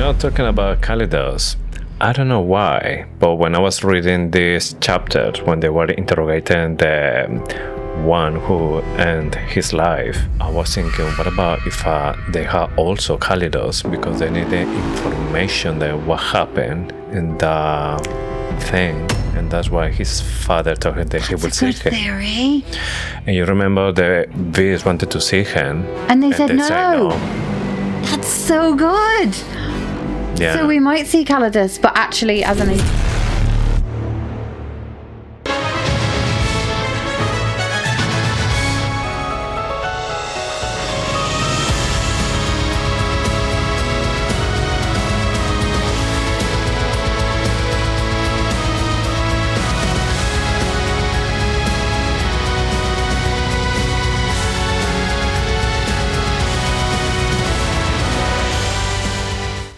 Talking about Kalidos, I don't know why, but when I was reading this chapter, when they were interrogating the one who ended his life, I was thinking, what about if they have also Kalidos, because they need the information that what happened in the thing, and that's why his father told him that he would see him. Theory. And you remember the bees wanted to see him, and they said said no. That's so good. Yeah. So we might see Kalidos, but actually as an...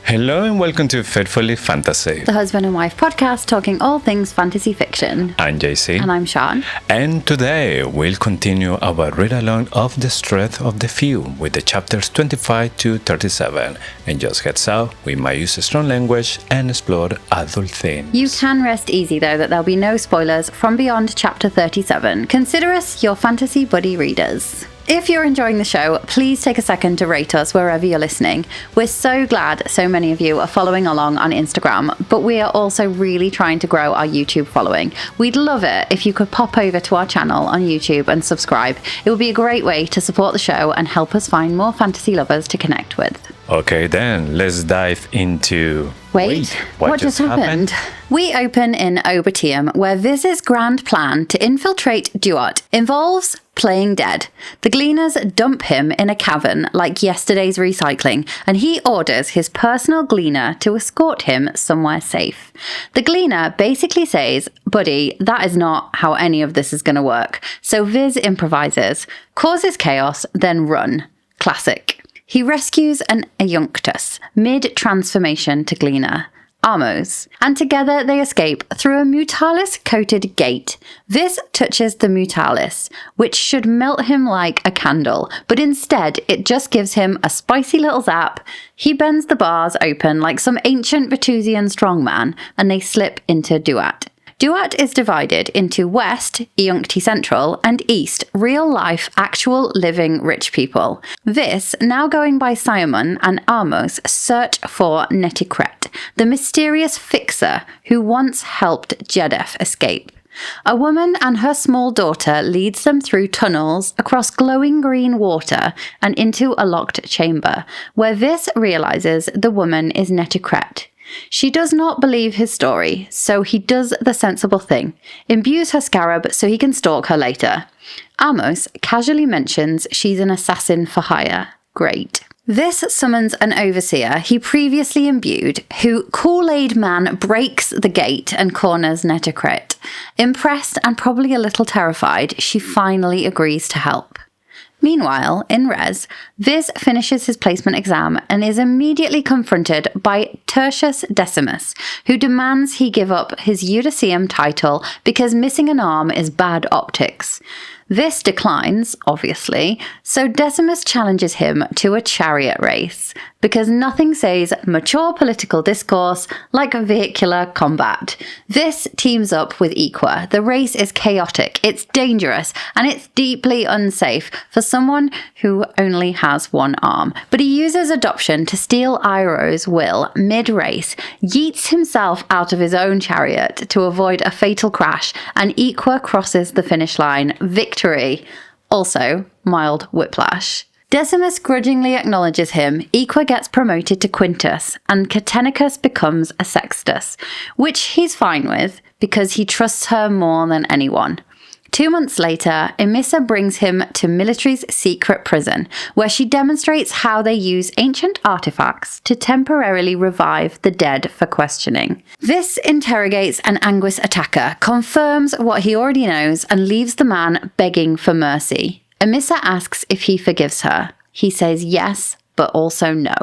Hello and welcome to Faithfully Fantasy, the husband and wife podcast talking all things fantasy fiction. I'm JC. And I'm Sean. And today we'll continue our read-along of The Strength of the Few with the chapters 25 to 37. And just heads out, we might use strong language and explore adult themes. You can rest easy though that there'll be no spoilers from beyond chapter 37. Consider us your fantasy buddy readers. If you're enjoying the show, please take a second to rate us wherever you're listening. We're so glad so many of you are following along on Instagram, but we are also really trying to grow our YouTube following. We'd love it if you could pop over to our channel on YouTube and subscribe. It would be a great way to support the show and help us find more fantasy lovers to connect with. Okay then, let's dive into... Wait, what just happened? We open in Obertium, where Viz's grand plan to infiltrate Duat involves playing dead. The Gleaners dump him in a cavern like yesterday's recycling, and he orders his personal Gleaner to escort him somewhere safe. The Gleaner basically says, buddy, that is not how any of this is going to work. So Viz improvises, causes chaos, then run. Classic. He rescues an Eunctus, mid-transformation to Gleaner, Amos, and together they escape through a Mutalis-coated gate. This touches the Mutalis, which should melt him like a candle, but instead it just gives him a spicy little zap. He bends the bars open like some ancient Vetusian strongman, and they slip into Duat. Duat is divided into West, Euncti Central, and East, real-life, actual, living rich people. This, now going by Simon and Amos, search for Netikret, the mysterious fixer who once helped Jedef escape. A woman and her small daughter leads them through tunnels, across glowing green water, and into a locked chamber, where Vis realizes the woman is Netikret. She does not believe his story, so he does the sensible thing, imbues her scarab so he can stalk her later. Amos casually mentions she's an assassin for hire. Great. This summons an overseer he previously imbued, who Kool-Aid Man breaks the gate and corners Netikret. Impressed and probably a little terrified, she finally agrees to help. Meanwhile, in Res, Viz finishes his placement exam and is immediately confronted by Tertius Decimus, who demands he give up his Udicium title because missing an arm is bad optics. This declines, obviously, so Decimus challenges him to a chariot race, because nothing says mature political discourse like vehicular combat. This teams up with Equa. The race is chaotic, it's dangerous, and it's deeply unsafe for someone who only has one arm. But he uses adoption to steal Iroh's will mid-race, yeets himself out of his own chariot to avoid a fatal crash, and Equa crosses the finish line. Victory. Also, mild whiplash. Decimus grudgingly acknowledges him, Equa gets promoted to Quintus, and Catenicus becomes a Sextus, which he's fine with because he trusts her more than anyone. 2 months later, Emissa brings him to military's secret prison, where she demonstrates how they use ancient artifacts to temporarily revive the dead for questioning. This interrogates an Anguis attacker, confirms what he already knows, and leaves the man begging for mercy. Emissa asks if he forgives her. He says yes, but also no.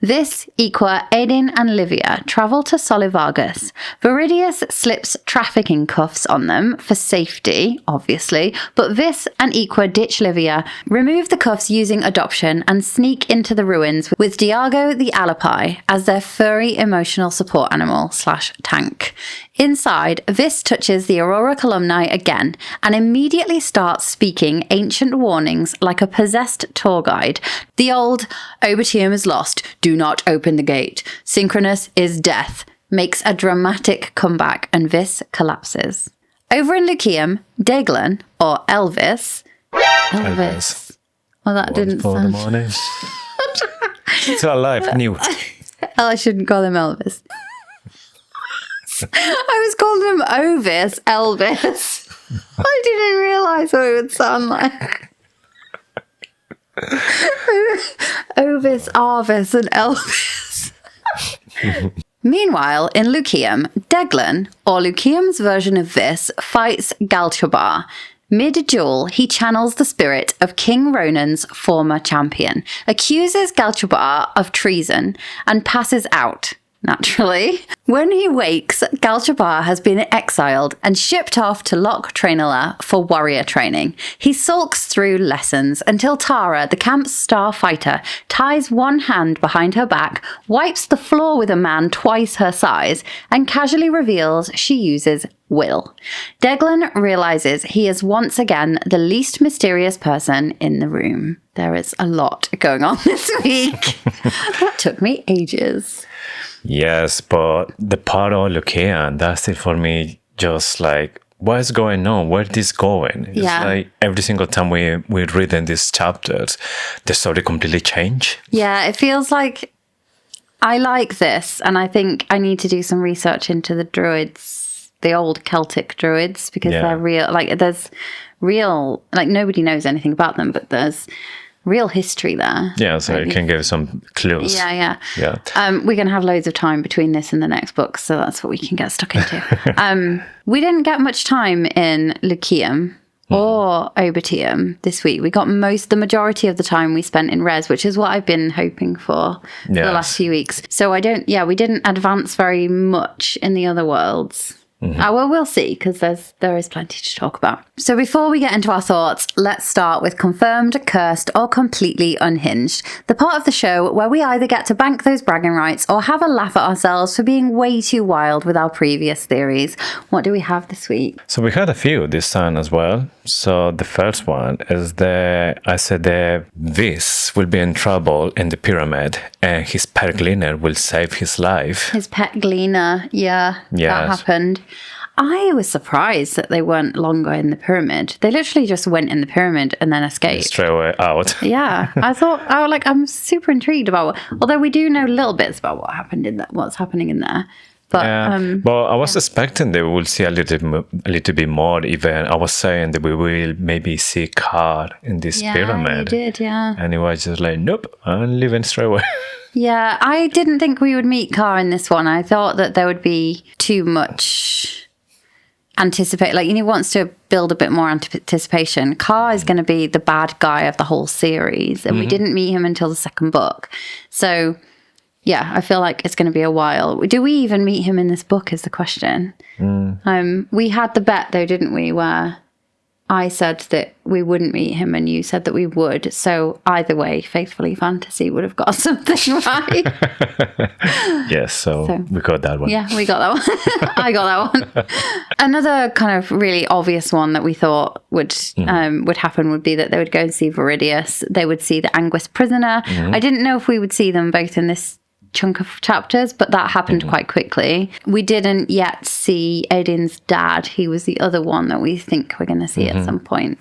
Vis, Equa, Aidin, and Livia travel to Solivargus. Viridius slips trafficking cuffs on them for safety, obviously, but Vis and Equa ditch Livia, remove the cuffs using adoption, and sneak into the ruins with Dyago the alupi as their furry emotional support animal / tank. Inside, Vis touches the Aurora Columni again and immediately starts speaking ancient warnings like a possessed tour guide. The old Obitium is lost, do not open the gate, Synchronous is death, makes a dramatic comeback and Vis collapses. Over in Lyceum, Daglan, or Elvis. Well, that didn't for sound... the morning. Still alive, Newt. Oh, I shouldn't call him Elvis. I was calling him Ovis, Elvis. I didn't realise what it would sound like. Ovis, Arvis, and Elvis. Meanwhile, in Lyceum, Daglan, or Lyceum's version of Vis, fights Galchabar. Mid-duel, he channels the spirit of King Ronan's former champion, accuses Galchabar of treason, and passes out. Naturally. When he wakes, Galchabar has been exiled and shipped off to Loch Trainala for warrior training. He sulks through lessons until Tara, the camp's star fighter, ties one hand behind her back, wipes the floor with a man twice her size, and casually reveals she uses will. Daglan realizes he is once again the least mysterious person in the room. There is a lot going on this week. That took me ages. Yes, but the part of Lyceum, that's it for me, just like, what's going on? Where is this going? It's like every single time we read in these chapters, the story completely change. Yeah, it feels like I like this, and I think I need to do some research into the druids, the old Celtic druids, because they're real. Like, there's real, like, nobody knows anything about them, but there's real history there. Yeah, so maybe. You can give some clues. Yeah. We're going to have loads of time between this and the next book, so that's what we can get stuck into. We didn't get much time in Lyceum or Obitium this week. We got the majority of the time we spent in Res, which is what I've been hoping for the last few weeks. So we didn't advance very much in the other worlds. Well, we'll see, because there is plenty to talk about. So before we get into our thoughts, let's start with Confirmed, Cursed, or Completely Unhinged, the part of the show where we either get to bank those bragging rights or have a laugh at ourselves for being way too wild with our previous theories. What do we have this week? So we had a few this time as well. So the first one is Vis will be in trouble in the pyramid and his pet gleaner will save his life. His pet gleaner, that happened. I was surprised that they weren't longer in the pyramid. They literally just went in the pyramid and then escaped. Straight away out. Yeah. I'm super intrigued about although we do know little bits about what's happening in there. But, I was expecting that we will see a little bit more. Even I was saying that we will maybe see Car in this pyramid. Yeah, you did, yeah. And it was just like, nope, I'm leaving straight away. Yeah, I didn't think we would meet Car in this one. I thought that there would be too much anticipate. Like, he wants to build a bit more anticipation. Car is going to be the bad guy of the whole series, and we didn't meet him until the second book. So, yeah, I feel like it's going to be a while. Do we even meet him in this book is the question. We had the bet, though, didn't we, where I said that we wouldn't meet him and you said that we would. So either way, Faithfully Fantasy would have got something right. Yes, so we got that one. Yeah, we got that one. I got that one. Another kind of really obvious one that we thought would happen would be that they would go and see Viridius. They would see the Anguis prisoner. I didn't know if we would see them both in this chunk of chapters, but that happened quite quickly. We didn't yet see Aidin's dad. He was the other one that we think we're going to see at some point.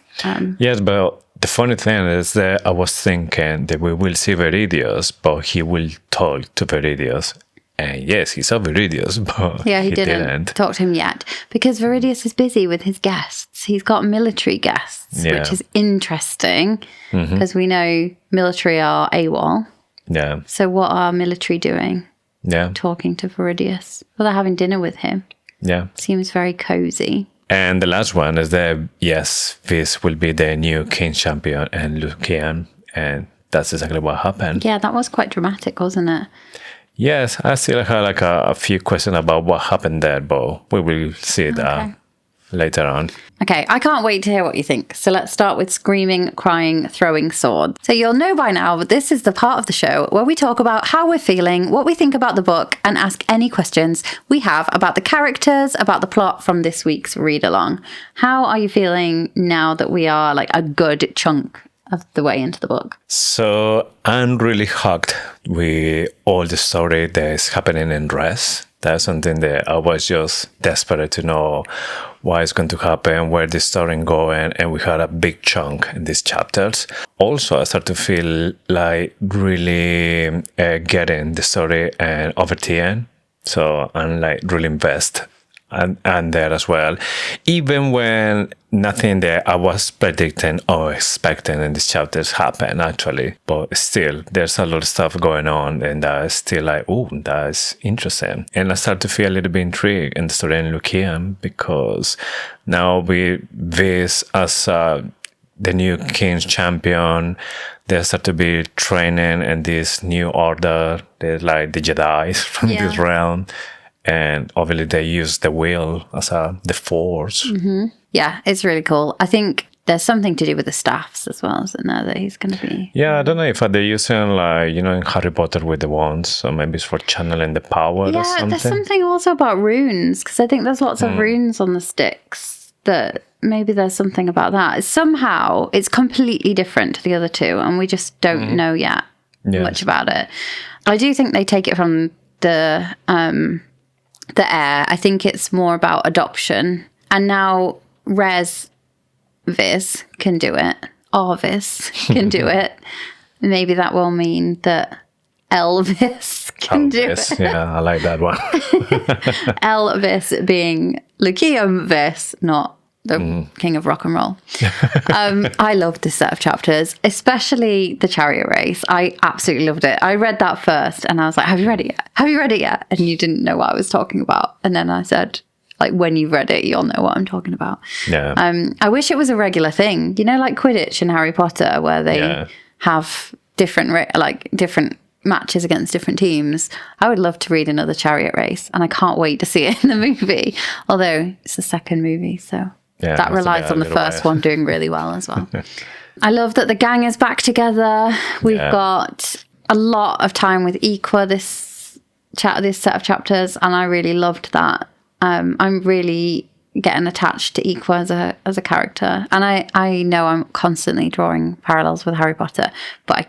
Yes, but the funny thing is that I was thinking that we will see Viridius, but he will talk to Viridius. And yes, he saw Viridius, but he didn't talk to him yet, because Viridius is busy with his guests. He's got military guests, which is interesting, because we know military are AWOL. Yeah. So what are military doing? Yeah. Talking to Viridius. Well, they're having dinner with him. Yeah. Seems very cozy. And the last one is that, yes, this will be the new king champion and Lyceum. And that's exactly what happened. Yeah, that was quite dramatic, wasn't it? Yes, I still have like a few questions about what happened there, but we will see that later on. Okay, I can't wait to hear what you think. So let's start with screaming, crying, throwing swords. So you'll know by now, but this is the part of the show where we talk about how we're feeling, what we think about the book, and ask any questions we have about the characters, about the plot from this week's read along. How are you feeling now that we are like a good chunk of the way into the book? So I'm really hooked with all the story that is happening in Res. That's something that I was just desperate to know what is going to happen, where the story is going, and we had a big chunk in these chapters. Also, I start to feel like really getting the story and over the end. So I'm like really invested and there as well. Even when nothing that I was predicting or expecting in these chapters happened actually, but still there's a lot of stuff going on and that's still like, oh, that's interesting. And I start to feel a little bit intrigued in the story in Lucian because now we this as the new King's champion, they start to be training in this new order. They're like the Jedi from this realm. And obviously they use the wheel as the force. Mm-hmm. Yeah, it's really cool. I think there's something to do with the staffs as well, isn't there, that he's going to be... Yeah, I don't know if they're using, like, you know, in Harry Potter with the wands, so maybe it's for channeling the power or something. Yeah, there's something also about runes, because I think there's lots of runes on the sticks, that maybe there's something about that. Somehow, it's completely different to the other two, and we just don't know yet much about it. I do think they take it from the heir. I think it's more about adoption. And now Viz can do it. Arvis can do it. Maybe that will mean that Elvis can do it. Yeah, I like that one. Elvis being Lucian Vis, not the king of rock and roll. I loved this set of chapters, especially the chariot race. I absolutely loved it. I read that first and I was like, have you read it yet? Have you read it yet? And you didn't know what I was talking about. And then I said, like, when you've read it, you'll know what I'm talking about. Yeah. I wish it was a regular thing, you know, like Quidditch in Harry Potter, where they have different matches against different teams. I would love to read another chariot race, and I can't wait to see it in the movie. Although it's the second movie, so that relies on the first one doing really well as well. I love that the gang is back together. We've got a lot of time with Iqua this set of chapters, and I really loved that. I'm really getting attached to Iqua as a character, and I know I'm constantly drawing parallels with Harry Potter,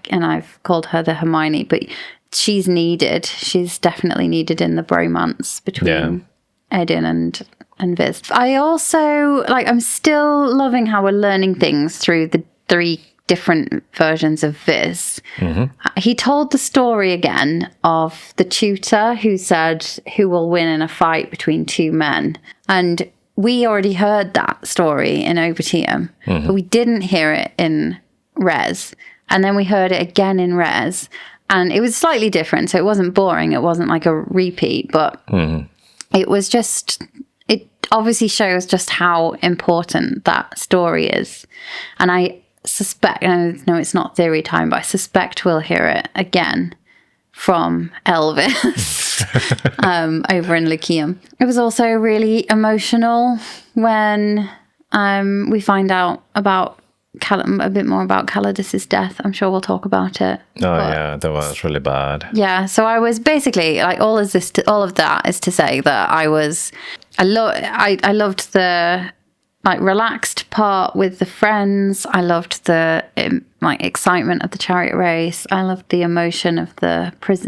and I've called her the Hermione, but she's needed. She's definitely needed in the bromance between Edin and Viz. I also I'm still loving how we're learning things through the 3 different versions of Viz. He told the story again of the tutor who said who will win in a fight between 2 men, and we already heard that story in Obertium, but we didn't hear it in Res. And then we heard it again in Res, and it was slightly different. So it wasn't boring. It wasn't like a repeat, but it was just, it obviously shows just how important that story is. And I suspect, I know it's not theory time, but I suspect we'll hear it again from Elvis over in Lucium. It was also really emotional when we find out about a bit more about Calidus's death. I'm sure we'll talk about it. Yeah, that was really bad. Yeah, so I was basically like, all of that is to say that I loved the relaxed part with the friends. I loved the excitement of the chariot race. I loved the emotion of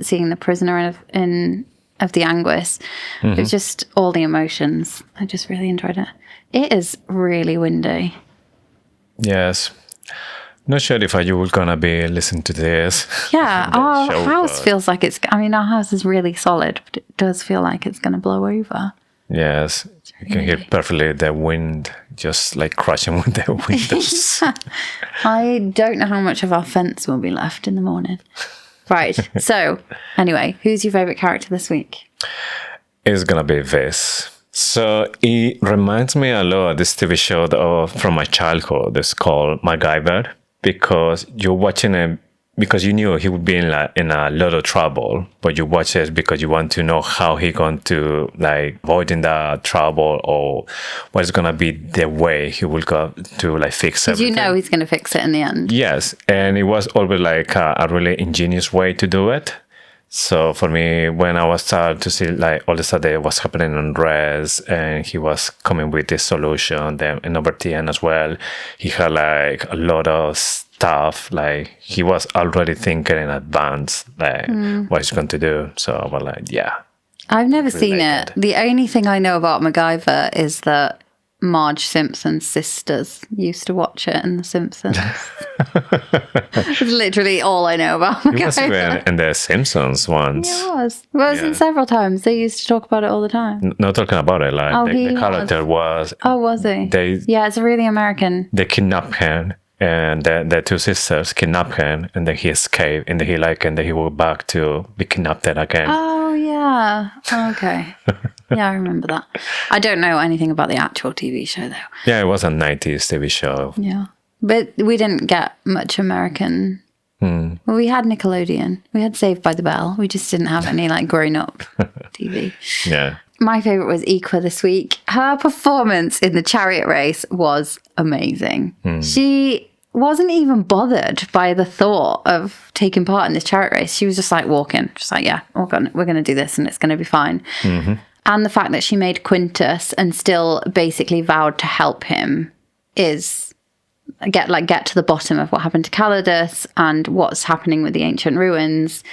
seeing the prisoner of the Anguis. It was just all the emotions. I just really enjoyed it. It is really windy. Yes. Not sure if you were gonna be listening to this. Yeah, our house feels like our house is really solid, but it does feel like it's gonna blow over. Yes, you can hear perfectly the wind just like crashing with the windows. I don't know how much of our fence will be left in the morning. Right, so anyway, who's your favourite character this week? It's gonna be Viz. So it reminds me a lot of this TV show from my childhood. It's called MacGyver, because you're watching it because you knew he would be in a lot of trouble, but you watch it because you want to know how he going to avoiding that trouble, or what's gonna be the way he will go to fix Did everything. you know he's going to fix it in the end? Yes, and it was always a really ingenious way to do it. So for me, when I was started to see all the stuff that was happening on Res, and he was coming with this solution, then in over TN as well, he had a lot of stuff. He was already thinking in advance what he's going to do. So I was yeah. I've never seen it. The only thing I know about MacGyver is that Marge Simpson's sisters used to watch it in The Simpsons. It's literally all I know about MacGyver. It was even in The Simpsons once. Yeah, it was. It was several times. They used to talk about it all the time. Not talking about it. The character was. Oh, was he? Yeah, it's really American. They kidnapped him, and the two sisters kidnapped him, and then he escaped, and then he went back to be kidnapped again. Oh, yeah. Oh, okay. Yeah, I remember that. I don't know anything about the actual TV show, though. Yeah, it was a 90s TV show. Yeah. But we didn't get much American. Well, we had Nickelodeon. We had Saved by the Bell. We just didn't have any grown-up TV. Yeah. My favourite was Equa this week. Her performance in the chariot race was amazing. She wasn't even bothered by the thought of taking part in this chariot race. She was just walking. Just yeah, we're going to do this and it's going to be fine. Mm-hmm. And the fact that she made Quintus and still basically vowed to help him is get to the bottom of what happened to Calidus and what's happening with the ancient ruins.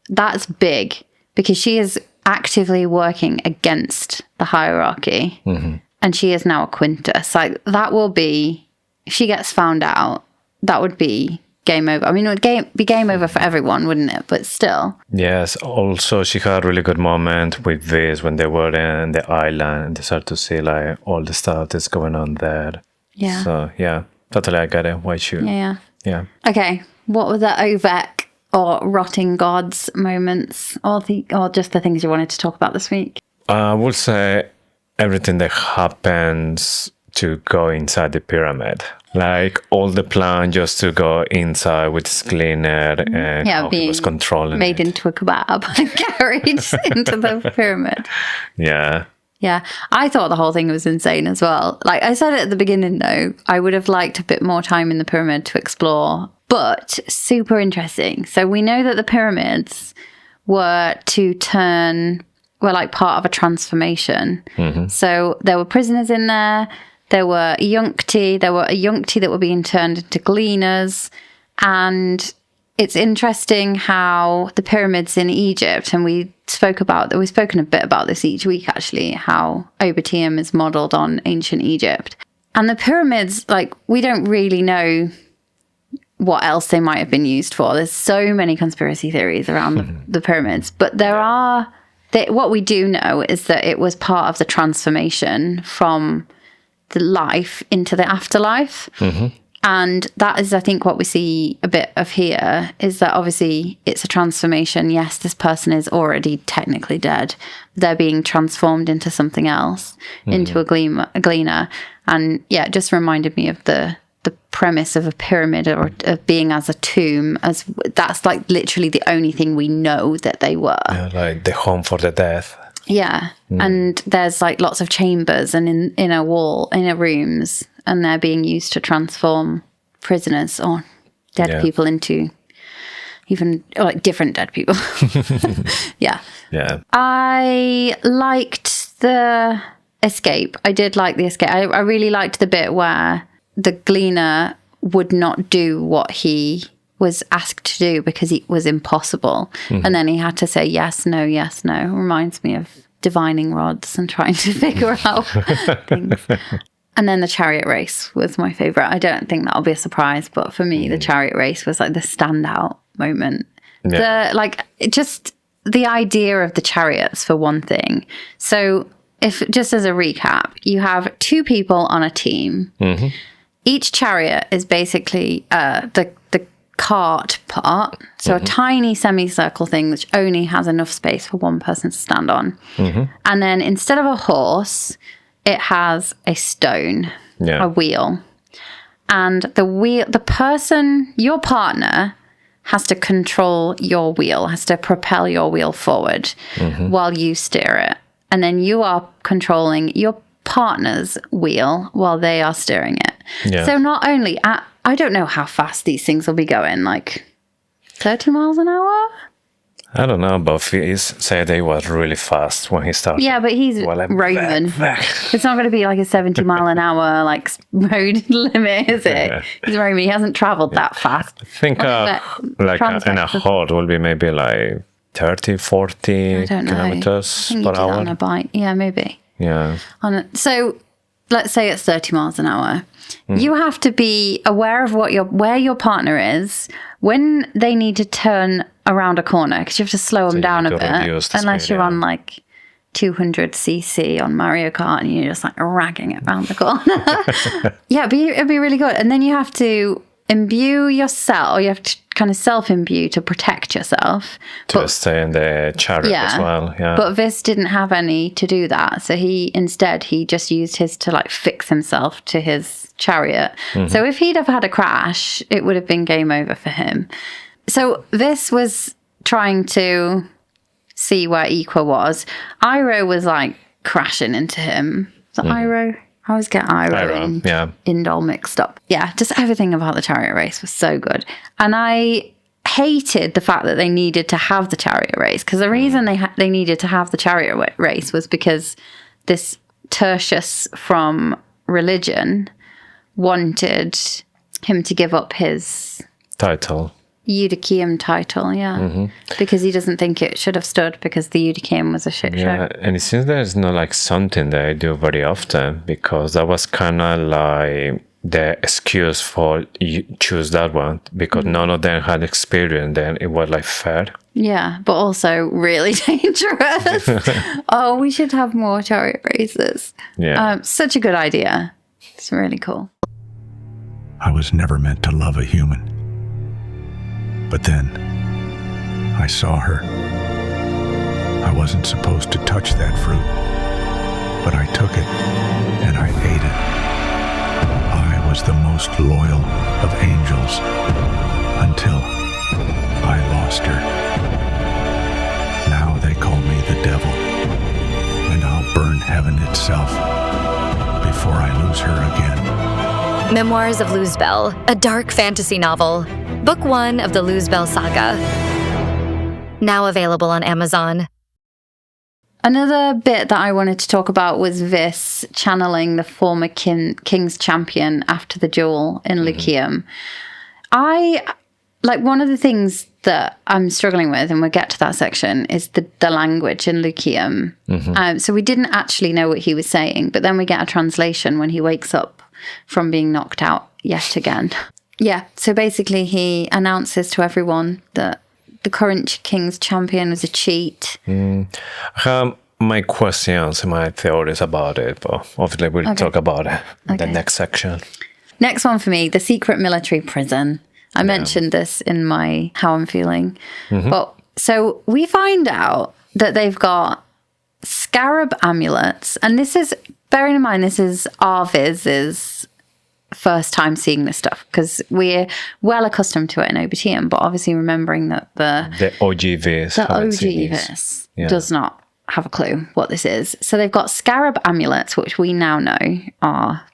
That's big because she is actively working against the hierarchy. Mm-hmm. And she is now a Quintus. That will be, if she gets found out, that would be game over. I mean, it would be game over for everyone, wouldn't it? But still. Yes. Also, she had a really good moment with this when they were in the island and they started to see all the stuff that's going on there. Yeah. So, yeah, totally I get it. Why should? Yeah. Okay. What were the Ovek or rotting gods moments or just the things you wanted to talk about this week? I would say everything that happens to go inside the pyramid. All the plan just to go inside with this cleaner and how he was controlling made it. into a kebab and carried into the pyramid. Yeah. Yeah. I thought the whole thing was insane as well. I said it at the beginning though, I would have liked a bit more time in the pyramid to explore, but super interesting. So we know that the pyramids were part of a transformation. Mm-hmm. So there were prisoners in there. There were a Yuncti that were being turned into gleaners. And it's interesting how the pyramids in Egypt, and we've spoken a bit about this each week actually, how Obertium is modelled on ancient Egypt. And the pyramids, we don't really know what else they might have been used for. There's so many conspiracy theories around the pyramids. But what we do know is that it was part of the transformation from the life into the afterlife. Mm-hmm. And that is, I think, what we see a bit of here, is that obviously it's a transformation. Yes, this person is already technically dead. They're being transformed into something else, into a gleaner. And yeah, it just reminded me of the premise of a pyramid or of being as a tomb, as that's literally the only thing we know that they were. Yeah, the home for the dead. Yeah. And there's lots of chambers and inner rooms, and they're being used to transform prisoners or dead people into even different dead people. Yeah. Yeah. I liked the escape. I did like the escape. I really liked the bit where the gleaner would not do what he was asked to do because it was impossible. Mm-hmm. And then he had to say yes, no, yes, no. Reminds me of divining rods and trying to figure out things. And then the chariot race was my favourite. I don't think that'll be a surprise, but for me, the chariot race was the standout moment. Yeah. Just the idea of the chariots, for one thing. So if just as a recap, you have two people on a team. Mm-hmm. Each chariot is basically the cart part, so a tiny semicircle thing which only has enough space for one person to stand on. Mm-hmm. And then instead of a horse, it has a stone, a wheel. And the person, your partner, has to control your wheel, has to propel your wheel forward while you steer it. And then you are controlling your partner's wheel while they are steering it. Yeah. So not only, I don't know how fast these things will be going, like 30 miles an hour? I don't know, but he said he was really fast when he started. Yeah, but he's Roman. It's not going to be like a 70 mile an hour like road limit, is it? Yeah. He's Roman. He hasn't traveled that fast. I think like in a horde will be maybe like 30, 40 kilometers per hour. On a bike. Yeah, maybe. Yeah. So let's say it's 30 miles an hour. You have to be aware of where your partner is when they need to turn around a corner, because you have to slow them down a bit, unless you're on like 200cc on Mario Kart and you're just like ragging it around the corner. Yeah, it'd be really good. And then you have to imbue yourself, or you have to kind of self-imbue to protect yourself. To stay in the chariot as well, yeah. But Vis didn't have any to do that. So he just used his to like fix himself to his chariot. So if he'd have had a crash, it would have been game over for him. So Vis was trying to see where Equa was. Iroh was like crashing into him. So Iroh? I always get Iroh and Indol mixed up. Yeah, just everything about the chariot race was so good. And I hated the fact that they needed to have the chariot race, because the reason they needed to have the chariot race was because this Tertius from religion wanted him to give up his title. Eutychium title, because he doesn't think it should have stood, because the Eutychium was a shit show. And it seems there's not like something that I do very often, because that was kind of like the excuse for you choose that one, because none of them had experience. Then it was like fair. Yeah, but also really dangerous. Oh, we should have more chariot races. Yeah, such a good idea. It's really cool. I was never meant to love a human. But then, I saw her. I wasn't supposed to touch that fruit, but I took it, and I ate it. I was the most loyal of angels, until I lost her. Now they call me the devil, and I'll burn heaven itself before I lose her again. Memoirs of Luzbel, a dark fantasy novel. Book 1 of the Luzbel saga. Now available on Amazon. Another bit that I wanted to talk about was Vis channeling the former King's champion after the duel in Lyceum. One of the things that I'm struggling with, and we'll get to that section, is the language in Lyceum. So we didn't actually know what he was saying, but then we get a translation when he wakes up from being knocked out yet again. Yeah, so basically he announces to everyone that the current King's champion was a cheat. My questions and my theories about it, but obviously we'll talk about it in the next section. Next one for me, the secret military prison. I mentioned this in my How I'm Feeling. But so we find out that they've got scarab amulets, and this is, bearing in mind, this is Arviz's first time seeing this stuff, because we're well accustomed to it in Obitium, but obviously remembering that the OG Vis does not have a clue what this is. So they've got scarab amulets, which we now know are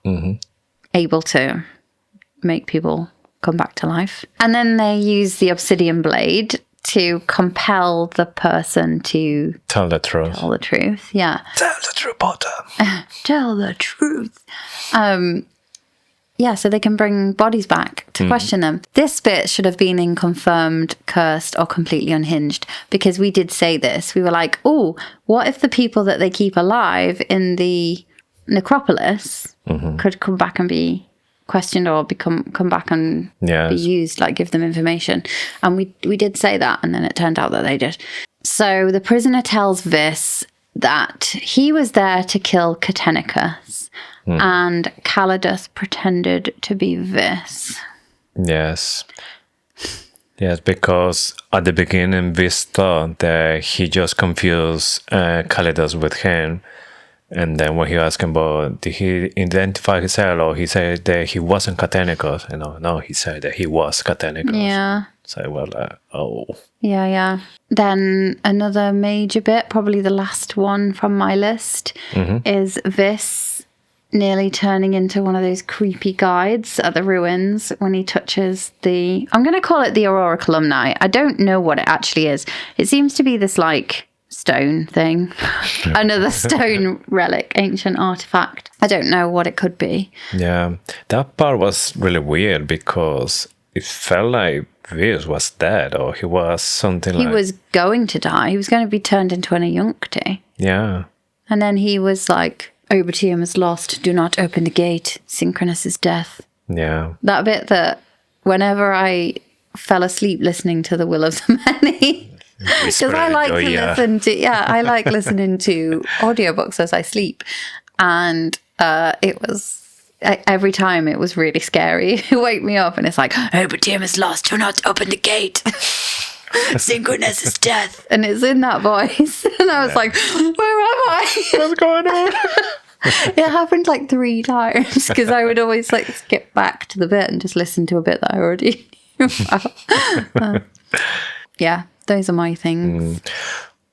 able to make people come back to life. And then they use the obsidian blade to compel the person to tell the truth. Tell the truth, yeah. Tell the truth, Potter. Tell the truth. Yeah, so they can bring bodies back to question them. This bit should have been in Confirmed, Cursed, or Completely Unhinged, because we did say this. We were like, oh, what if the people that they keep alive in the necropolis could come back and be questioned, or come back and be used, like give them information? And we did say that, and then it turned out that they did. So the prisoner tells Vis that he was there to kill Catenicus, and Calidus pretended to be Vis. Yes, because at the beginning Vis thought that he just confused Calidus with him, And then when he asked him about, did he identify himself, or he said that he wasn't Catenicus? And no, he said that he was Catenicus. Yeah. So we're like, oh. Yeah. Then another major bit, probably the last one from my list, is Vis nearly turning into one of those creepy guides at the ruins when he touches the... I'm going to call it the Aurora Columni. I don't know what it actually is. It seems to be this, like, stone thing. Another stone relic, ancient artifact. I don't know what it could be. Yeah, that part was really weird because it felt like Vis was dead, or he was something He was going to die. He was going to be turned into an Ayuncti. Yeah. And then he was like, Obertium is lost. Do not open the gate. Synchronous is death. Yeah. That bit that whenever I fell asleep listening to The Will of the Many, because I like to listen to, I like listening to audiobooks as I sleep. And it was... every time it was really scary. It woke me up and it's like, Obertium is lost, do not open the gate. Synchronous is death. And it's in that voice. And I was like, where am I? What's going on? It happened like 3 times because I would always like skip back to the bit and just listen to a bit that I already knew about. Yeah, those are my things.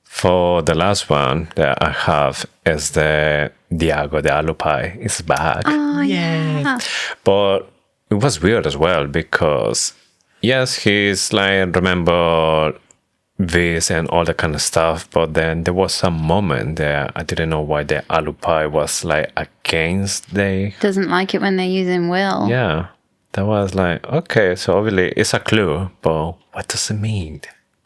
For the last one that I have is the Dyago, the alupi, is back. Oh, yeah. But it was weird as well because, yes, he's like, remember this and all that kind of stuff, but then there was some moment there I didn't know why the alupi was like against the... Doesn't like it when they're using will. Yeah, that was like, okay, so obviously it's a clue, but what does it mean?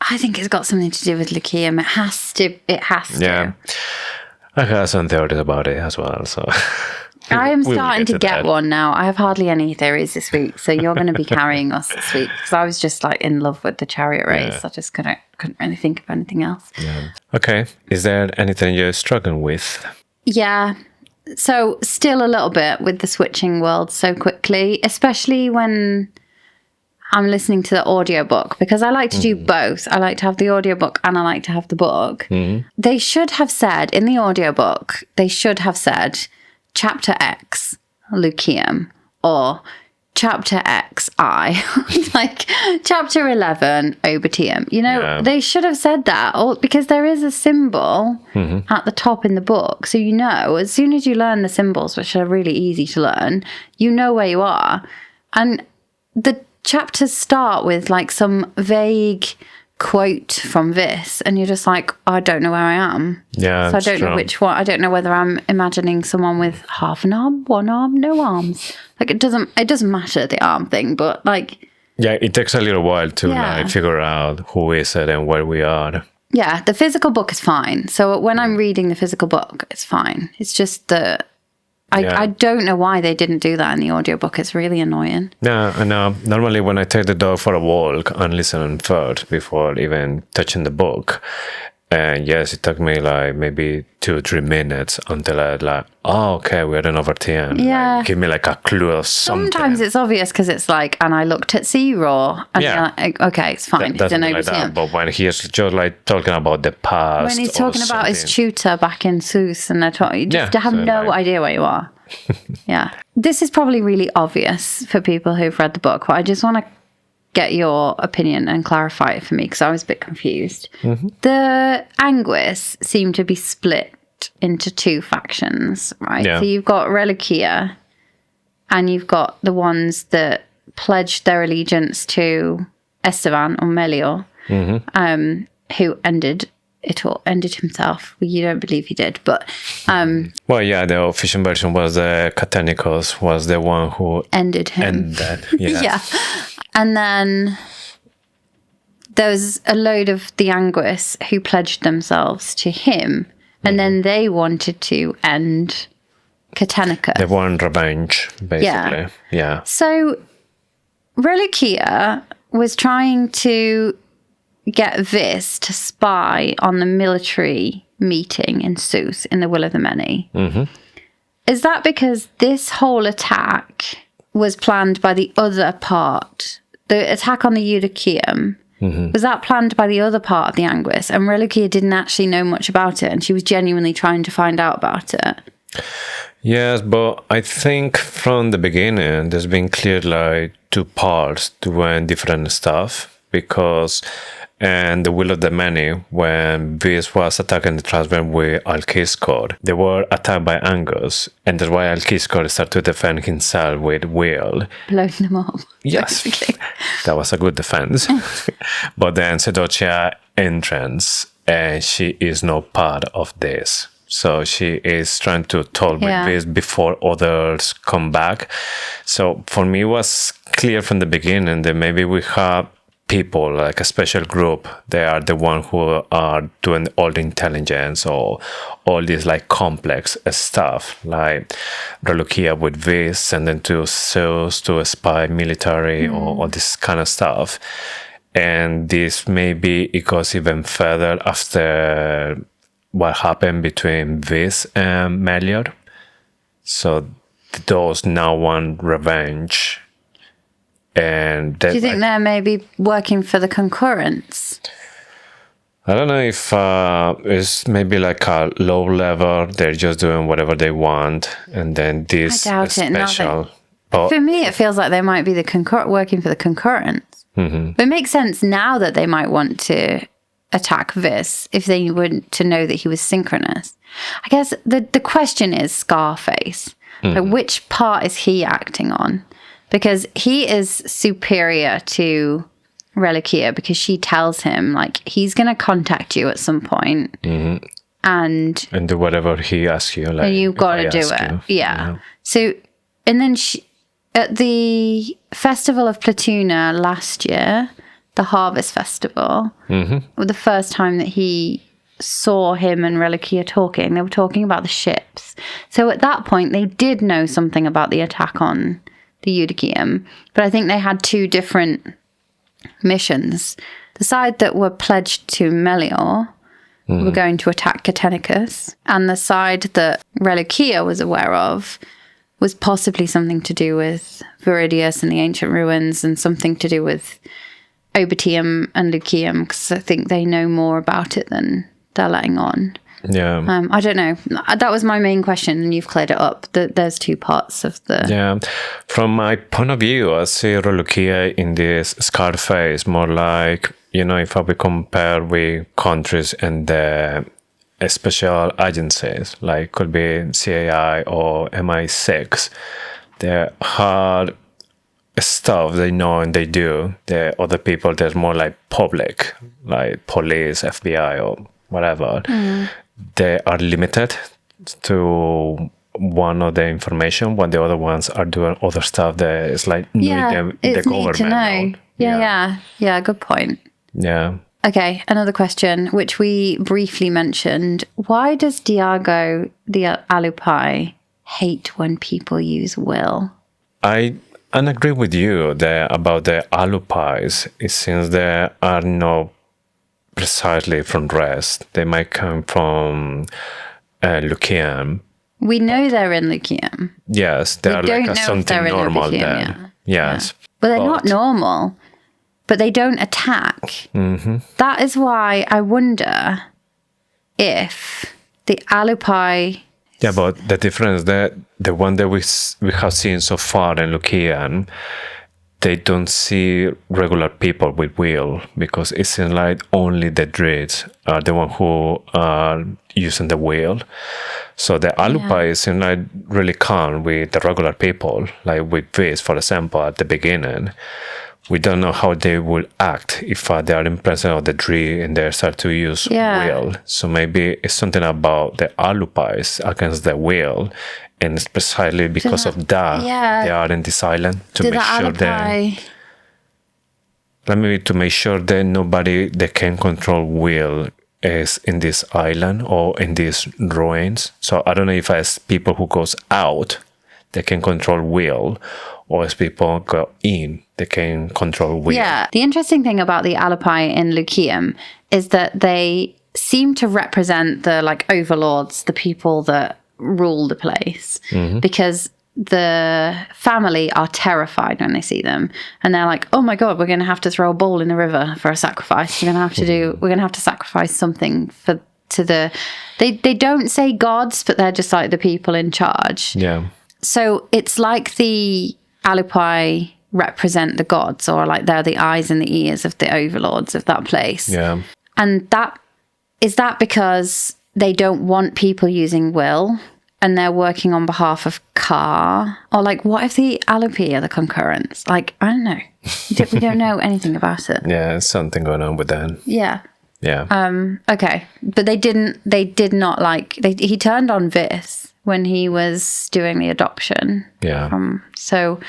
I think it's got something to do with Lyceum. It has to. Yeah. I got some theories about it as well, so... I am starting to get one now. I have hardly any theories this week, so you're going to be carrying us this week, because I was just like in love with the chariot race. I just couldn't really think of anything else. Yeah. Okay. Is there anything you're struggling with? Yeah. So still a little bit with the switching worlds so quickly, especially when I'm listening to the audiobook, because I like to do both. I like to have the audiobook and I like to have the book. They should have said in the audiobook, Chapter X, Lyceum, or Chapter X, I, like Chapter 11, Obertium. You know, they should have said that, or because there is a symbol at the top in the book. So, you know, as soon as you learn the symbols, which are really easy to learn, you know where you are. And the chapters start with like some vague quote from this, and you're just like, I don't know where I am. Yeah, so I don't know which one. I don't know whether I'm imagining someone with half an arm, one arm, no arms. Like it doesn't matter, the arm thing, but like, yeah, it takes a little while to like figure out who is it and where we are. Yeah, the physical book is fine. So when I'm reading the physical book, it's fine. It's just I don't know why they didn't do that in the audiobook. It's really annoying. Yeah, I know. Normally when I take the dog for a walk and listen first before even touching the book, and yes, it took me like maybe 2-3 minutes until I like, oh, okay, we're in Obertium. Yeah. Like, give me like a clue or something. Sometimes it's obvious because it's like, and I looked at Sea-Raw, and you're like, okay, it's fine. It's an like that, but when he's just like talking about the past, when he's talking about his tutor back in Seuss, and they're talking, you just have no idea where you are. Yeah, this is probably really obvious for people who've read the book, but I just want to get your opinion and clarify it for me, because I was a bit confused. The Anguis seem to be split into 2 factions, right? So you've got Reliquia, and you've got the ones that pledged their allegiance to Esteban or Melior, who ended himself. Well, you don't believe he did, but well, yeah, the official version was the Catenicus was the one who ended him. Yeah. And then there's a load of the Anguis who pledged themselves to him, and then they wanted to end Catenicus. They want revenge, basically. Yeah. So Reliquia was trying to get Vis to spy on the military meeting in Seuss in The Will of the Many. Is that because this whole attack was planned by the other part? The attack on the Eudochium Was that planned by the other part of the Anguis? And Reliquia didn't actually know much about it, and she was genuinely trying to find out about it. Yes, but I think from the beginning there's been clear like 2 parts doing different stuff, because and the Will of the Many, when Beast was attacking the Transvern with Alkiskor, they were attacked by Angus, and that's why Alkiskor started to defend himself with Will. Blowing them up. Yes, that was a good defense. But then Sedocia entrance, and she is not part of this. So she is trying to talk with this before others come back. So for me, it was clear from the beginning that maybe we have people, like a special group, they are the one who are doing all the intelligence or all this like complex stuff, like Relukia with this, and then to Zeus to spy military or all this kind of stuff. And this maybe it goes even further after what happened between Viz and Melior. So those now want revenge. And do you think they're maybe working for the concurrents? I don't know if it's maybe like a low level. They're just doing whatever they want, and then this I doubt special. But for me, it feels like they might be the working for the concurrents. But it makes sense now that they might want to attack Viz if they were to know that he was synchronous. I guess the question is Scarface. Like, which part is he acting on? Because he is superior to Reliquia, because she tells him, like, he's going to contact you at some point. And do whatever he asks you. Like, and you've got to do it. Yeah. So, and then at the Festival of Platuna last year, the Harvest Festival, the first time that he saw him and Reliquia talking, they were talking about the ships. So at that point, they did know something about the attack on the Eutychium, but I think they had 2 different missions. The side that were pledged to Melior were going to attack Catenicus, and the side that Reliquia was aware of was possibly something to do with Viridius and the ancient ruins, and something to do with Obitium and Lucium, because I think they know more about it than they're letting on. Yeah. I don't know. That was my main question, and you've cleared it up. There's 2 parts of the... Yeah. From my point of view, I see Relukia in this Scarface more like, you know, if we compare with countries and the special agencies, like could be CAI or MI6, they hard stuff they know and they do. The other people, there's more like public, like police, FBI or whatever. They are limited to one of the information, when the other ones are doing other stuff that is like it's the government. To know. Yeah, good point. Yeah. Okay, another question, which we briefly mentioned. Why does Dyago, the alupi, hate when people use will? I agree with you about the alupis. It seems they are not precisely from rest. They might come from Lucium. We know they're in Lucium. Yes, they are like something normal then. Yes. But they're not normal. But they don't attack. That is why I wonder if the alupi... Yeah, but the difference that the one that we have seen so far in Lucian, they don't see regular people with will, because it seems like only the druids are the one who are using the will. So the alupi seem like really calm with the regular people, like with this, for example, at the beginning. We don't know how they will act if they are in presence of the druid and they start to use will. So maybe it's something about the alupis against the will, and it's precisely because of that they are in this island to make sure that nobody that can control will is in this island or in these ruins. So I don't know if as people who goes out they can control will, or as people go in they can control will. Yeah, the interesting thing about the alupi in Lucium is that they seem to represent the like overlords, the people that rule the place, because the family are terrified when they see them, and they're like, oh my god, we're going to have to throw a ball in the river for a sacrifice. We're going to have to sacrifice something they don't say gods, but they're just like the people in charge. Yeah. So it's like the alupi represent the gods, or like they're the eyes and the ears of the overlords of that place. Yeah. And is that because they don't want people using will and they're working on behalf of Ka? Or like, what if the alupi are the concurrents? Like, I don't know. We don't know anything about it. Yeah, there's something going on with that. Yeah. Yeah. Okay. But he turned on Vis when he was doing the adoption. Yeah. So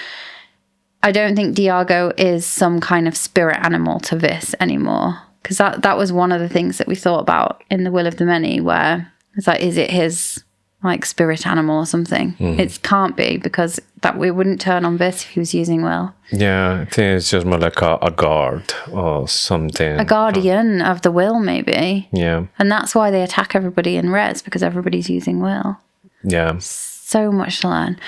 I don't think Dyago is some kind of spirit animal to Vis anymore. Because that was one of the things that we thought about in The Will of the Many, where it's like, is it his like spirit animal or something? Mm-hmm. It can't be, because that we wouldn't turn on Vis if he was using will. Yeah, I think it's just more like a guard or something. A guardian of the will, maybe. Yeah. And that's why they attack everybody in res, because everybody's using will. Yeah. So much to learn.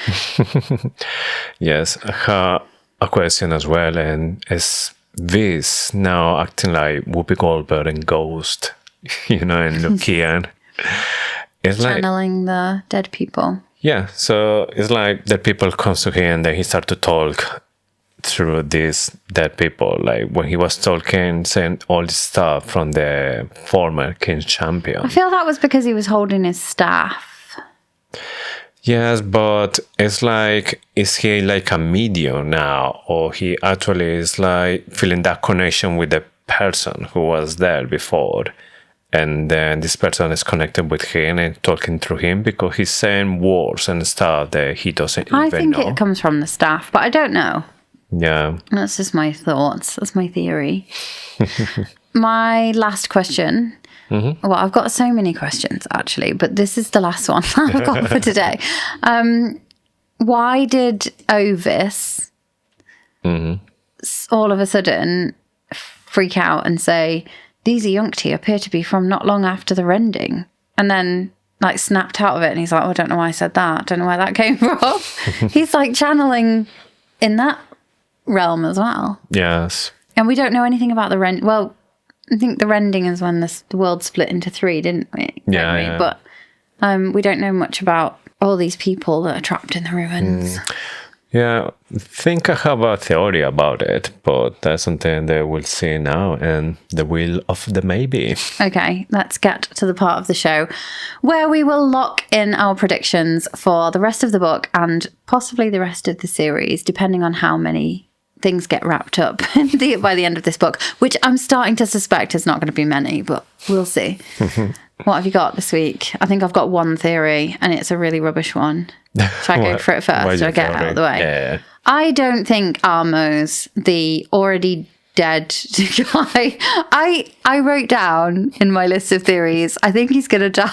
Yes. A question as well, and is this now acting like Whoopi Goldberg and Ghost, and Lukian? It's like Channeling the dead people. Yeah, so it's like that people comes to him and then he start to talk through these dead people. Like when he was talking, saying all this stuff from the former King's Champion. I feel that was because he was holding his staff. Yes, but it's like, is he like a medium now? Or he actually is like feeling that connection with the person who was there before? And then this person is connected with him and talking through him, because he's saying words and stuff that he doesn't even know. I think it comes from the staff, but I don't know. Yeah. That's just my thoughts. That's my theory. My last question. Mm-hmm. Well, I've got so many questions, actually, but this is the last one I've got for today. Why did Ovis all of a sudden freak out and say, these Euncti appear to be from not long after the rending? And then like snapped out of it, and he's like, I don't know why I said that. I don't know where that came from. He's like channeling in that realm as well. Yes. And we don't know anything about the rend. Well, I think the rending is when the world split into three, didn't we? Yeah. But we don't know much about all these people that are trapped in the ruins. Yeah, I think I have a theory about it, but that's something that we'll see now, and the Will of the Maybe. Okay, let's get to the part of the show where we will lock in our predictions for the rest of the book and possibly the rest of the series, depending on how many things get wrapped up by the end of this book, which I'm starting to suspect is not going to be many, but we'll see. What have you got this week? I think I've got one theory, and it's a really rubbish one. Shall I go for it first, or get it out of the way? Yeah. I don't think Armo's the already dead guy. I wrote down in my list of theories, I think he's going to die.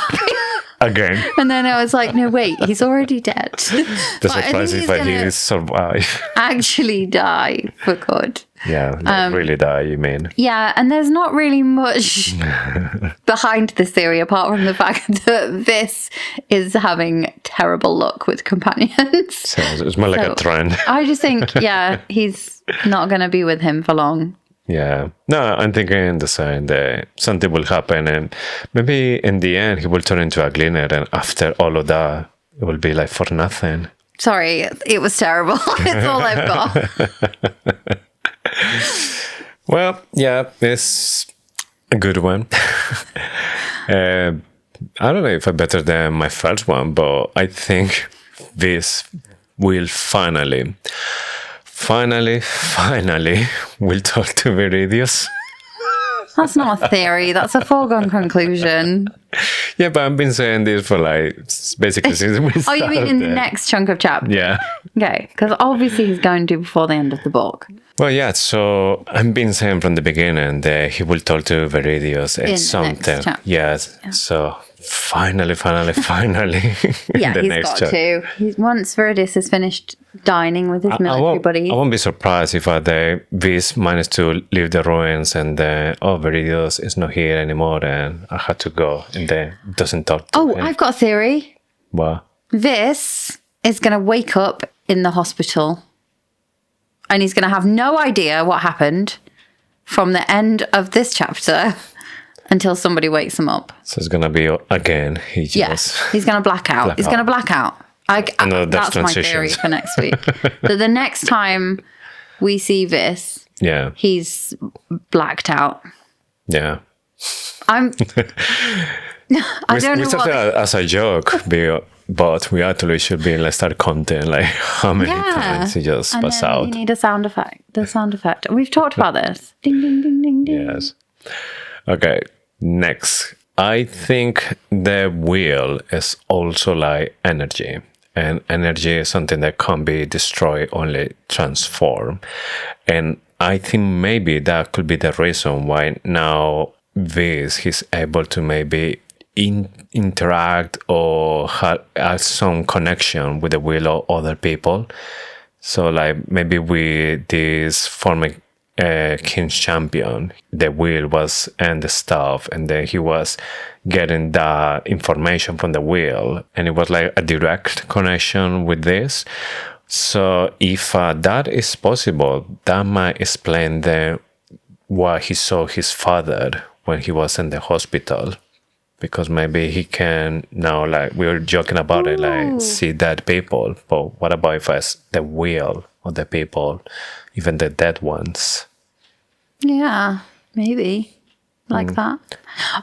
Again. And then I was like, no, wait, he's already dead. The surprise is that he survive. Actually die for good. Yeah, like really die, you mean? Yeah, and there's not really much behind this theory apart from the fact that this is having terrible luck with companions. So it's more like a trend. I just think, he's not going to be with him for long. Yeah. No, I'm thinking the same, that something will happen, and maybe in the end he will turn into a gleaner, and after all of that, it will be like for nothing. Sorry, it was terrible. It's all I've got. Well, yeah, it's a good one. I don't know if I'm better than my first one, but I think this will finally will talk to Viridius. That's not a theory. That's a foregone conclusion. Yeah, but I've been saying this for like basically since we started. Oh, you mean in the next chunk of chapters? Yeah. Okay, because obviously he's going to before the end of the book. Well, yeah, so I've been saying from the beginning that he will talk to Viridius at something. Yes, yeah. So finally. Yeah, he's got to. Once Viridius has finished dining with his military buddies. I won't be surprised if Vis managed to leave the ruins and Viridius is not here anymore and I had to go and then doesn't talk to him. I've got a theory. What? Vis is going to wake up in the hospital and he's going to have no idea what happened from the end of this chapter until somebody wakes him up. So it's gonna be again. He's going to black out. He's going to black out. That's my theory for next week. That the next time we see this, he's blacked out. Yeah. I don't know. We started as a joke, but we actually should be like start counting like how many times he just pass out. You need a sound effect. The sound effect. We've talked about this. Ding ding ding ding ding. Yes. Okay. Next, I think the wheel is also like energy. And energy is something that can't be destroyed, only transformed. And I think maybe that could be the reason why now he's able to maybe interact or have some connection with the wheel of other people. So like maybe with this former King's champion, the wheel was and the stuff, and then he was getting the information from the wheel, and it was like a direct connection with this. So if that is possible, that might explain why he saw his father when he was in the hospital, because maybe he can now, like we were joking about it, like see dead people, but what about if it's the wheel of the people, even the dead ones? Yeah, maybe like that.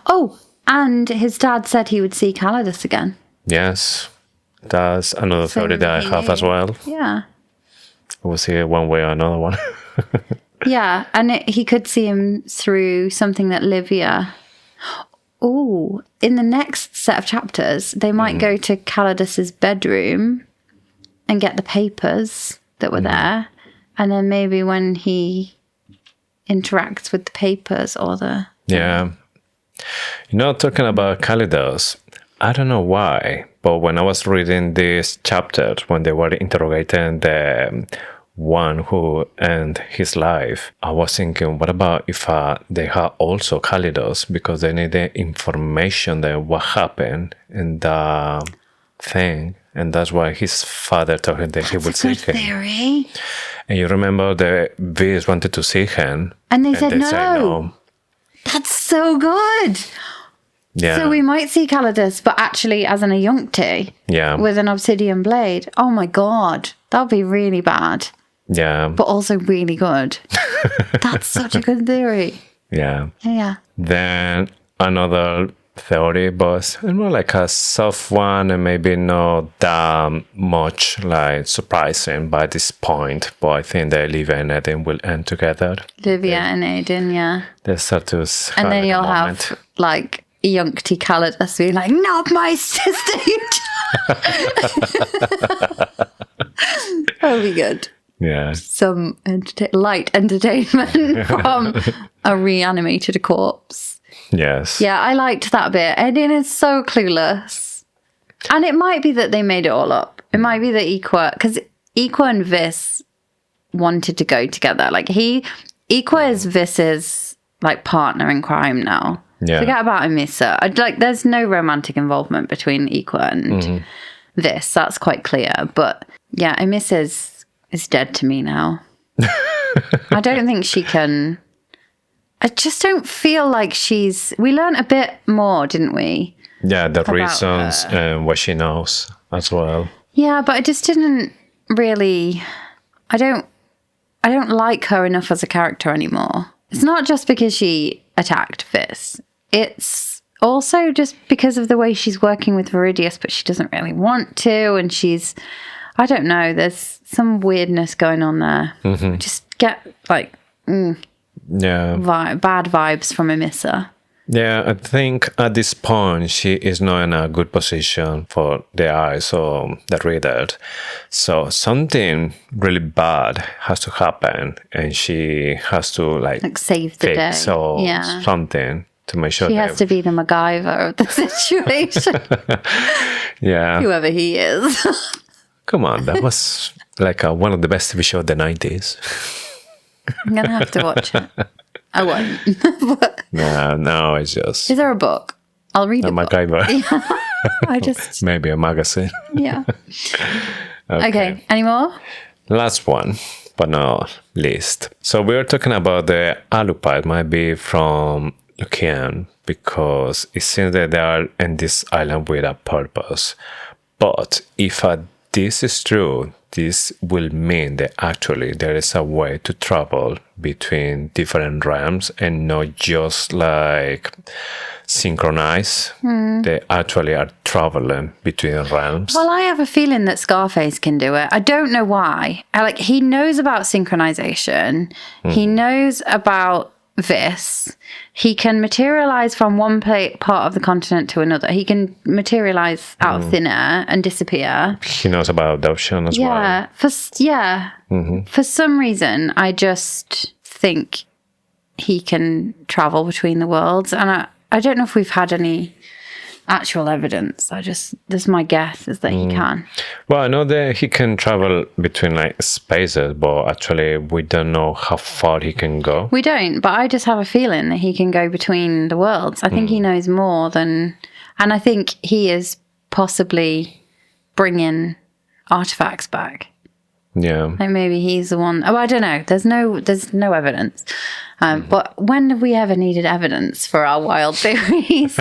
Oh, and his dad said he would see Calidus again. Yes, that's another theory that I have as well. Yeah. We'll see it one way or another one. Yeah, and he could see him through something that Livia... Oh, in the next set of chapters, they might go to Calidus's bedroom and get the papers that were there. And then maybe when he interacts with the papers or the... Yeah. You know, talking about Calidus, I don't know why, but when I was reading this chapter, when they were interrogating the one who ended his life, I was thinking, what about if they had also Calidus, because they need the information that what happened in the thing, and that's why his father told him that he would see him. Theory. And you remember the Bees wanted to see him, and they said no. That's so good. Yeah. So we might see Calidus, but actually as an Ayuncti. Yeah. With an obsidian blade. Oh my god, that would be really bad. Yeah. But also really good. That's such a good theory. Yeah. Yeah. Then another theory, but more like a soft one and maybe not that much like surprising by this point. But I think that Livia and Eden will end together. Livia and Eden, yeah. They start to and then you'll have like Ayuncti Calidus being like, not my sister. That'll be good. Yeah. Some light entertainment from a reanimated corpse. Yes. Yeah, I liked that bit. Eden is so clueless. And it might be that they made it all up. It might be that Iqua, because Iqua and Vis wanted to go together. Like Iqua is Vis's like partner in crime now. Yeah. Forget about Emissa. There's no romantic involvement between Iqua and Vis. That's quite clear. But yeah, Emissa is dead to me now. I don't think she can. I just don't feel like we learned a bit more, didn't we? Yeah, the reasons and what she knows as well. Yeah, but I just didn't really. I don't like her enough as a character anymore. It's not just because she attacked Vis. It's also just because of the way she's working with Viridius, but she doesn't really want to, and she's. I don't know. There's some weirdness going on there. Mm-hmm. Just get like. Yeah. Bad vibes from Emissa. Yeah, I think at this point she is not in a good position for the eyes of the reader. So something really bad has to happen, and she has to like save the day. Or something to make sure she has to be the MacGyver of the situation. Yeah. Whoever he is. Come on, that was like one of the best TV shows of the 90s. I'm going to have to watch it. I won't. No, it's just... Is there a book? I'll read a MacGyver. book. Yeah. Maybe a magazine. Yeah. Okay. Any more? Last one, but not least. So we were talking about the alupi. It might be from Lucian because it seems that they are in this island with a purpose. But if this is true, this will mean that actually there is a way to travel between different realms and not just like synchronize. They actually are traveling between realms. Well, I have a feeling that Scarface can do it. I don't know why. He knows about synchronization. He knows about this. He can materialize from one part of the continent to another. He can materialize out of thin air and disappear. He knows about adoption as well. For some reason, I just think he can travel between the worlds, and I don't know if we've had any actual evidence. This is my guess, is that he can. Well, I know that he can travel between like spaces, but actually we don't know how far he can go. We don't, but I just have a feeling that he can go between the worlds. I think he knows more than, and I think he is possibly bringing artifacts back. Yeah. Like maybe he's the one. Oh, I don't know. There's no evidence. But when have we ever needed evidence for our wild theories?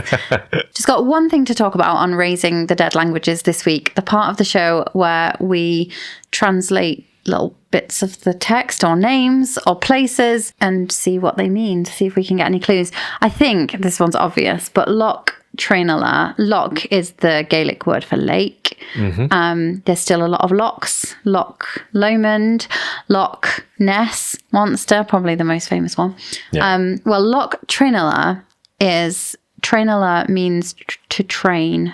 Just got one thing to talk about on Raising the Dead Languages this week. The part of the show where we translate little bits of the text or names or places and see what they mean, to see if we can get any clues. I think this one's obvious, but Loch Trainala. Loch is the Gaelic word for lake. There's still a lot of lochs. Loch Lomond, Loch Ness Monster, probably the most famous one. Yeah. Well, Loch Trainala means to train,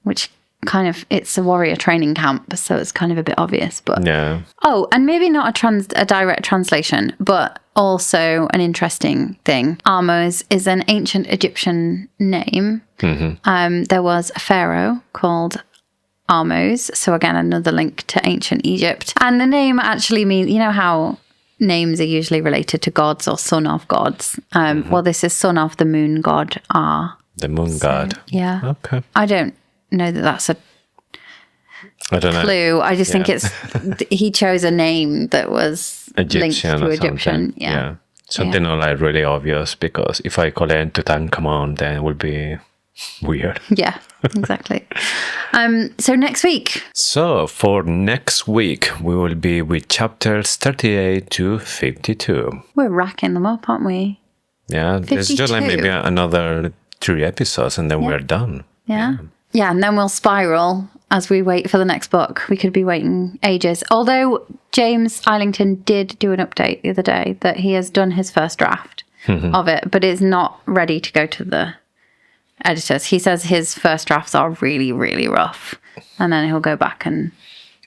which kind of, it's a warrior training camp, so it's kind of a bit obvious. But Yeah. oh, and maybe not a direct translation, but also an interesting thing. Ahmose is an ancient Egyptian name. There was a pharaoh called Ahmose, so again another link to ancient Egypt. And the name actually means, you know how names are usually related to gods or son of gods. Well, this is son of the moon god Ar. The moon god. Yeah. Okay. I don't know that that's a I don't know. clue. I just think it's he chose a name that was Egyptian linked to or Egyptian. something. Yeah. Something not like really obvious, because if I call it Tutankhamun, then it would be weird. Yeah, exactly. So next week. So for next week, we will be with chapters 38 to 52. We're racking them up, aren't we? Yeah, there's just like 52. maybe another 3 episodes and then we're done. Yeah. Yeah, and then we'll spiral as we wait for the next book. We could be waiting ages. Although James Islington did do an update the other day that he has done his first draft of it, but it's not ready to go to the editors. He says his first drafts are really, really rough. And then he'll go back and...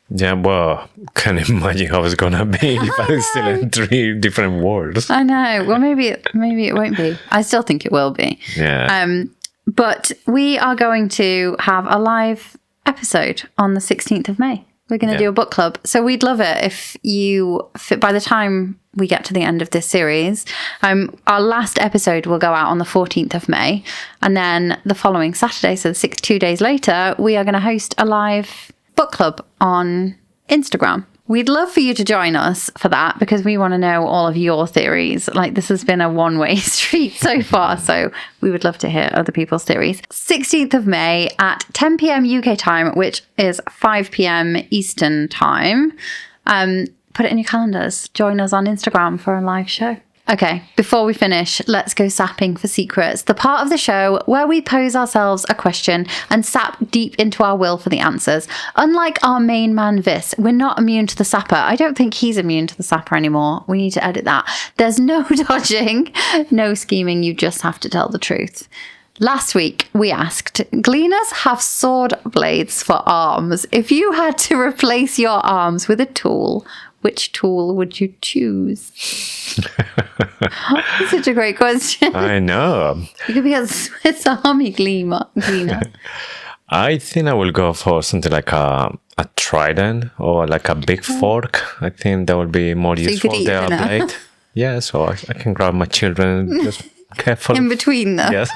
Yeah, well, can you imagine how it's gonna be if I'm still in 3 different worlds? I know. Well, maybe it won't be. I still think it will be. Yeah. But we are going to have a live episode on the 16th of May. We're going to do a book club. So we'd love it if you, by the time we get to the end of this series, our last episode will go out on the 14th of May. And then the following Saturday, so 2 days later, we are going to host a live book club on Instagram. We'd love for you to join us for that, because we want to know all of your theories. Like, this has been a one-way street so far, so we would love to hear other people's theories. 16th of May at 10 p.m. UK time, which is 5 p.m. Eastern time. Put it in your calendars. Join us on Instagram for a live show. Okay, before we finish, let's go sapping for secrets, the part of the show where we pose ourselves a question and sap deep into our will for the answers. Unlike our main man Vis, we're not immune to the sapper. I don't think he's immune to the sapper anymore. We need to edit that. There's no dodging, no scheming, you just have to tell the truth. Last week, we asked, Gleaners have sword blades for arms. If you had to replace your arms with a tool, which tool would you choose? That's such a great question. I know. You could be a Swiss Army gleaner. I think I will go for something like a trident or like a big fork. I think that would be more useful eat than a dinner. blade. Yeah, so I can grab my children just carefully. In between them. Yes.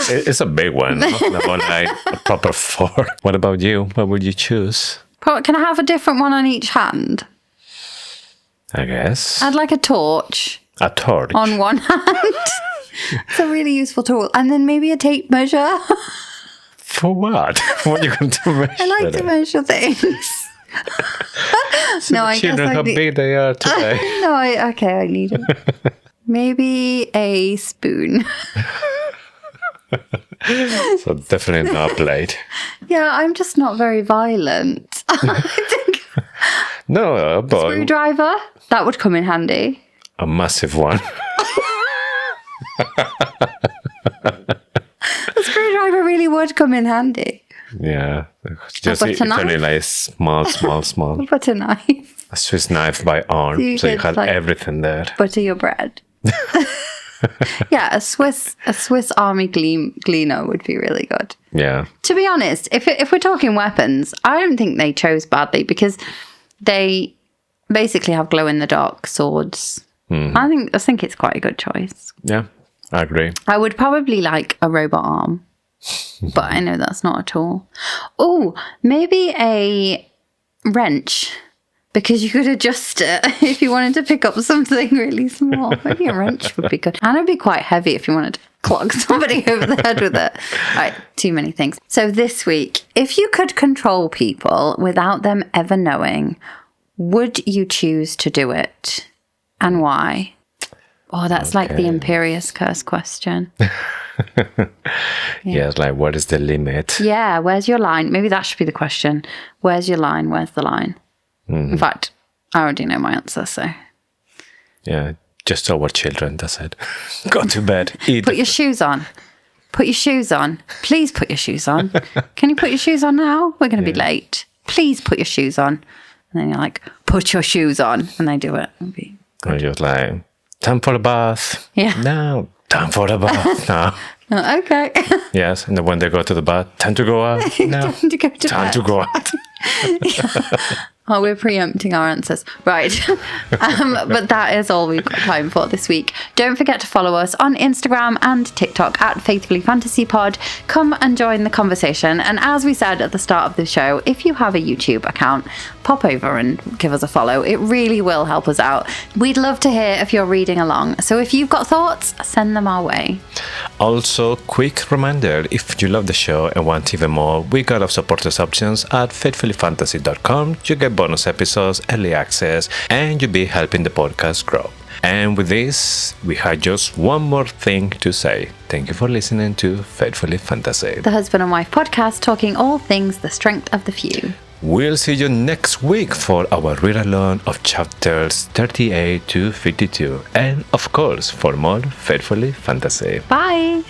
It's a big one, not like a proper fork. What about you? What would you choose? Can I have a different one on each hand? I guess. I'd like a torch. A torch. On one hand. It's a really useful tool. And then maybe a tape measure. For what? What are you going to measure? I like to measure things. So no, I guess how big they are today. I need it. Maybe a spoon. So definitely not a plate. Yeah, I'm just not very violent. I think. No, but Screwdriver, that would come in handy. A massive one. A screwdriver really would come in handy. Yeah, just it's only like small. But a knife. A Swiss knife by arm, so you had like everything there. Butter your bread. Yeah, a Swiss army gleaner would be really good. Yeah. To be honest, if we're talking weapons, I don't think they chose badly because they basically have glow in the dark swords. I think it's quite a good choice. Yeah, I agree. I would probably like a robot arm, but I know that's not a tool. Oh, maybe a wrench. Because you could adjust it if you wanted to pick up something really small. Maybe a wrench would be good. And it'd be quite heavy if you wanted to clog somebody over the head with it. All right, too many things. So this week, if you could control people without them ever knowing, would you choose to do it? And why? Oh, that's like the Imperious Curse question. Yeah, it's like, what is the limit? Yeah, where's your line? Maybe that should be the question. Where's your line? Where's the line? In fact, I already know my answer, so. Yeah, just our children, that's it. Go to bed, eat. Put your shoes on. Put your shoes on. Please put your shoes on. Can you put your shoes on now? We're going to be late. Please put your shoes on. And then you're like, put your shoes on. And they do it. Or you're like, time for a bath. Yeah. No, time for a bath now. Okay. Yes, and then when they go to the bath, time to go out. No, time to go to time bed. to go out. Oh, we're preempting our answers. Right. But that is all we've got time for this week. Don't forget to follow us on Instagram and TikTok at Faithfully Fantasy Pod. Come and join the conversation. And as we said at the start of the show, if you have a YouTube account, pop over and give us a follow. It really will help us out. We'd love to hear if you're reading along. So if you've got thoughts, send them our way. Also, quick reminder, if you love the show and want even more, we got our supporters options at faithfullyfantasy.com. You get bonus episodes, early access, and you'll be helping the podcast grow. And with this, we had just one more thing to say. Thank you for listening to Faithfully Fantasy, the husband and wife podcast talking all things the strength of the few. We'll see you next week for our read-along of chapters 38 to 52. And of course, for more Faithfully Fantasy. Bye!